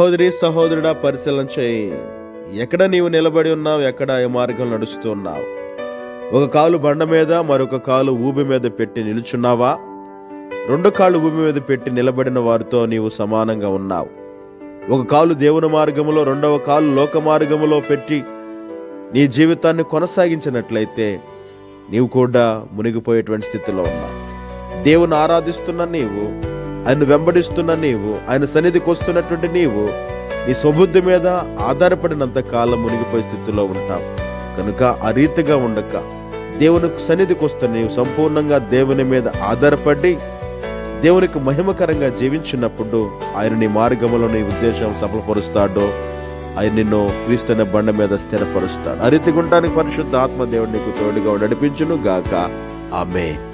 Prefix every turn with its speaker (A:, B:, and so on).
A: సహోదరి సహోదరుడా, పరిశీలన చేయి. ఎక్కడ నీవు నిలబడి ఉన్నావు? ఎక్కడ ఏ మార్గం నడుస్తూ ఉన్నావు? ఒక కాలు బండ మీద, మరొక కాలు ఊబి మీద పెట్టి నిలుచున్నావా? రెండు కాళ్ళు ఊబి మీద పెట్టి నిలబడిన వారితో నీవు సమానంగా ఉన్నావు. ఒక కాలు దేవుని మార్గములో, రెండవ కాలు లోక మార్గములో పెట్టి నీ జీవితాన్ని కొనసాగించినట్లయితే నీవు కూడా మునిగిపోయేటువంటి స్థితిలో ఉన్నావు. దేవుని ఆరాధిస్తున్న నీవు, ఆయన వెంబడిస్తున్న నీవు, ఆయన సన్నిధికి వస్తున్నటువంటి నీవు నీ స్వబుద్ధి మీద ఆధారపడినంత కాలం మునిగిపోయే స్థితిలో ఉంటావు. కనుక ఆ రీతిగా ఉండక దేవుని సన్నిధికి వస్తున్న నీవు సంపూర్ణంగా దేవుని మీద ఆధారపడి దేవునికి మహిమకరంగా జీవించినప్పుడు ఆయన నీ మార్గంలో నీ ఉద్దేశం సఫలపరుస్తాడో, ఆయన నిన్ను క్రీస్తు అనే బండ మీద స్థిరపరుస్తాడు. ఆ రీతిగా ఉండడానికి పరిశుద్ధ ఆత్మ దేవుడు నీకు తోడుగా నడిపించును గాక. ఆమేన్.